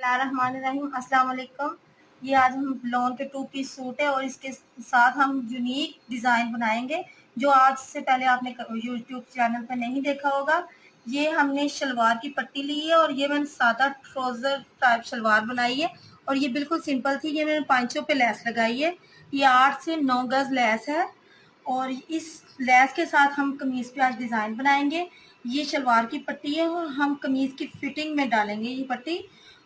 बिस्मिल्लाहिर्रहमानिर्रहीम। अस्सलाम वालेकुम। ये आज हम लॉन के 2 पीस सूट है और इसके साथ हम यूनिक डिज़ाइन बनाएंगे जो आज से पहले आपने यूट्यूब चैनल पर नहीं देखा होगा। ये हमने शलवार की पट्टी ली है और ये मैंने सादा ट्राउज़र टाइप शलवार बनाई है और ये बिल्कुल सिंपल थी। ये मैंने पांचों पे लेस लगाई है। ये 8 से 9 गज लेस है और इस लेस के साथ हम कमीज़ पे आज डिज़ाइन बनाएंगे। ये शलवार की पट्टी है और हम कमीज़ की फिटिंग में डालेंगे ये पट्टी।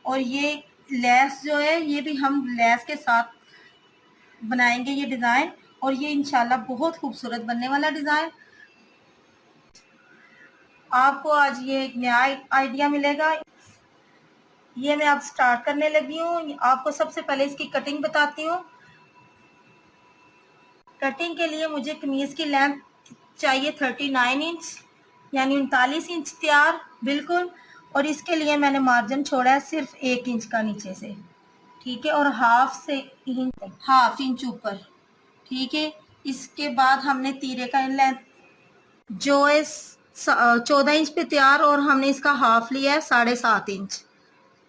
और ये लेस जो है ये भी हम लेस के साथ बनाएंगे ये डिज़ाइन और ये इंशाल्लाह बहुत खूबसूरत बनने वाला डिज़ाइन। आपको आज ये एक नया आइडिया मिलेगा। ये मैं अब स्टार्ट करने लगी हूँ। आपको सबसे पहले इसकी कटिंग बताती हूँ। कटिंग के लिए मुझे कमीज़ की लेंथ चाहिए 39 इंच यानी 39 इंच तैयार बिल्कुल। और इसके लिए मैंने मार्जिन छोड़ा है सिर्फ 1 इंच का नीचे से, ठीक है, और हाफ इंच ऊपर, ठीक है। इसके बाद हमने तीरे का लेंथ जो है 14 इंच पे तैयार और हमने इसका हाफ लिया है 7.5 इंच,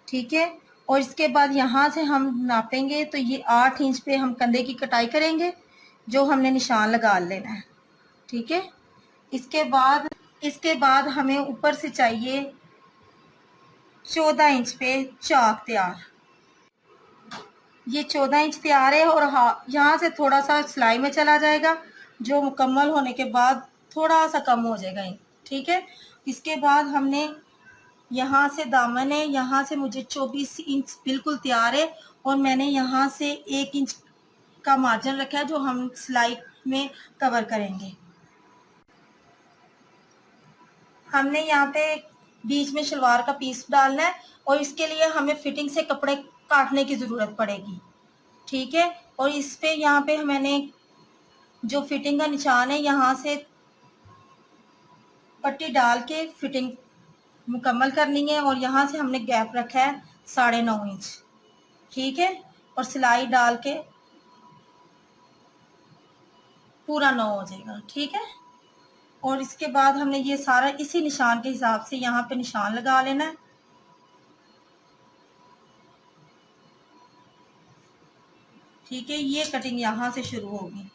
ठीक है। और इसके बाद यहाँ से हम नापेंगे तो ये 8 इंच पे हम कंधे की कटाई करेंगे जो हमने निशान लगा लेना है, ठीक है। इसके बाद हमें ऊपर से चाहिए 14 इंच पे चाक तैयार। ये 14 इंच तैयार है और यहाँ से थोड़ा सा सिलाई में चला जाएगा जो मुकम्मल होने के बाद थोड़ा सा कम हो जाएगा, ठीक है। इसके बाद हमने यहाँ से दामन है, यहाँ से मुझे 24 इंच बिल्कुल तैयार है और मैंने यहाँ से 1 इंच का मार्जिन रखा है जो हम सिलाई में कवर करेंगे। हमने यहाँ पे बीच में शलवार का पीस डालना है और इसके लिए हमें फिटिंग से कपड़े काटने की ज़रूरत पड़ेगी, ठीक है। और इस पे यहाँ पे मैंने जो फिटिंग का निशान है यहाँ से पट्टी डाल के फिटिंग मुकम्मल करनी है और यहाँ से हमने गैप रखा है 9.5 इंच, ठीक है। और सिलाई डाल के पूरा 9 हो जाएगा, ठीक है। और इसके बाद हमने ये सारा इसी निशान के हिसाब से यहाँ पे निशान लगा लेना है, ठीक है। ये कटिंग यहाँ से शुरू होगी।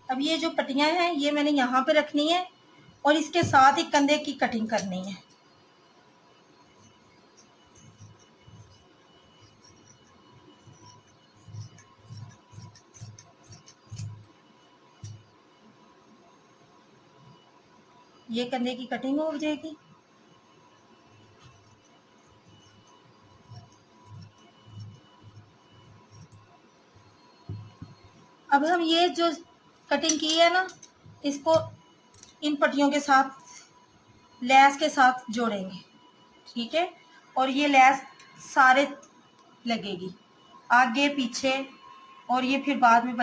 अब ये जो पट्टियाँ हैं ये मैंने यहाँ पे रखनी है और इसके साथ ही कंधे की कटिंग करनी है। ये कंधे की कटिंग हो जाएगी। अब हम ये जो कटिंग की है ना इसको इन पट्टियों के साथ लेस के साथ जोड़ेंगे, ठीक है। और ये लेस सारे लगेगी आगे पीछे और ये फिर बाद में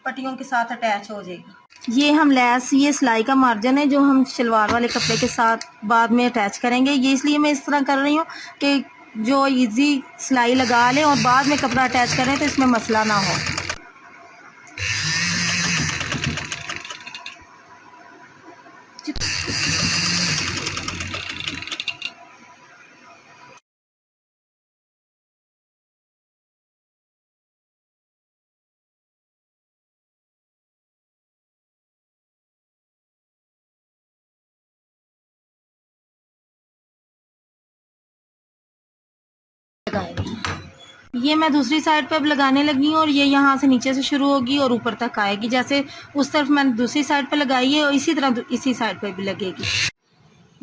पट्टियों के साथ अटैच हो जाएगी। ये हम लेस ये सिलाई का मार्जिन है जो हम शलवार वाले कपड़े के साथ बाद में अटैच करेंगे। ये इसलिए मैं इस तरह कर रही हूँ कि जो इजी सिलाई लगा लें और बाद में कपड़ा अटैच करें तो इसमें मसला ना हो। ये मैं दूसरी साइड पे अब लगाने लगी हूँ और ये यहाँ से नीचे से शुरू होगी और ऊपर तक आएगी। जैसे उस तरफ मैंने दूसरी साइड पे लगाई है और इसी तरह इसी साइड पे भी लगेगी।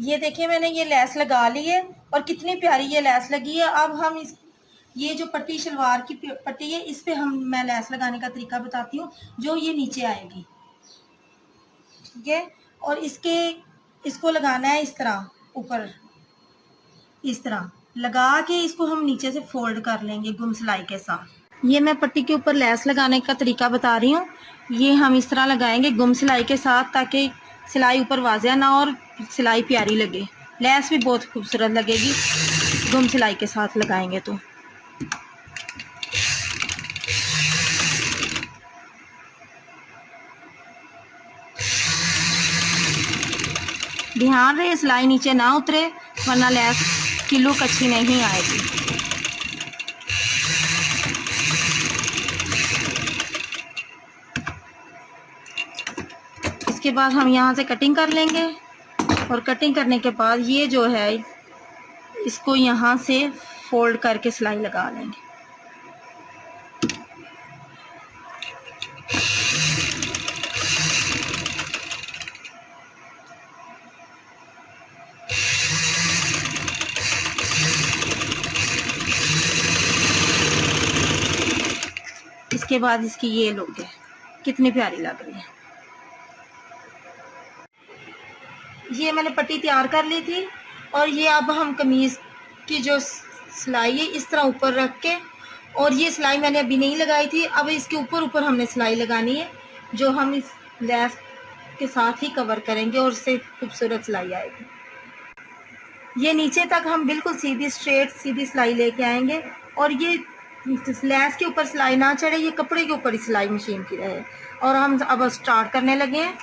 ये देखिए मैंने ये लेस लगा ली है और कितनी प्यारी ये लेस लगी है। अब हम ये जो पट्टी शलवार की पट्टी है इस पे मैं लेस लगाने का तरीका बताती हूँ जो ये नीचे आएगी, ठीक है। और इसको लगाना है इस तरह ऊपर, इस तरह लगा के इसको हम नीचे से फोल्ड कर लेंगे गुम सिलाई के साथ। ये मैं पट्टी के ऊपर लेस लगाने का तरीका बता रही हूँ। ये हम इस तरह लगाएंगे गुम सिलाई के साथ ताकि सिलाई ऊपर वाज़िया ना और सिलाई प्यारी लगे। लेस भी बहुत खूबसूरत लगेगी। गुम सिलाई के साथ लगाएंगे तो। ध्यान रहे सिलाई नीचे ना उतरे, वरना लेस की लुक अच्छी नहीं आएगी। इसके बाद हम यहाँ से कटिंग कर लेंगे, और कटिंग करने के बाद ये जो है इसको यहाँ से फोल्ड करके सिलाई लगा लेंगे। इसके बाद इसकी ये लुक है, कितनी प्यारी लग रही है। ये मैंने पट्टी तैयार कर ली थी, और ये अब हम कमीज की जो सिलाई है इस तरह ऊपर रख के, और ये सिलाई मैंने अभी नहीं लगाई थी, अब इसके ऊपर ऊपर हमने सिलाई लगानी है, जो हम इस लेस के साथ ही कवर करेंगे और इससे खूबसूरत सिलाई आएगी। ये नीचे तक हम बिल्कुल सीधी स्ट्रेट सीधी सिलाई लेके आएंगे, और ये लेस के ऊपर सिलाई ना चढ़े, ये कपड़े के ऊपर ही सिलाई मशीन की रहे। और हम अब स्टार्ट करने लगे हैं।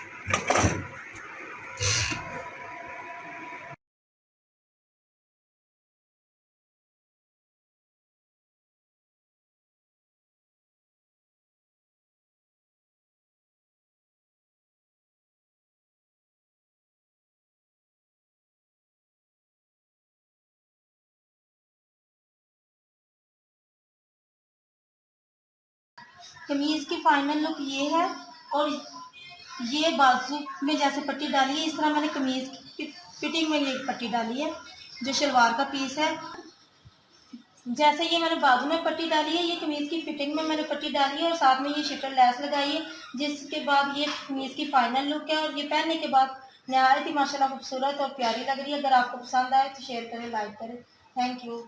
कमीज की फाइनल लुक ये है, और ये बाजू में जैसे पट्टी डाली है इस तरह मैंने कमीज की फिटिंग में ये पट्टी डाली है, जो शलवार का पीस है। जैसे ये मैंने बाजू में पट्टी डाली है, ये कमीज की फिटिंग में मैंने पट्टी डाली है, और साथ में ये शटर लेस लगाई है, जिसके बाद ये कमीज की फाइनल लुक है। और ये पहनने के बाद नहायत ही माशाल्लाह खूबसूरत और प्यारी लग रही है। अगर आपको पसंद आए तो शेयर करें, लाइक करें। Thank you.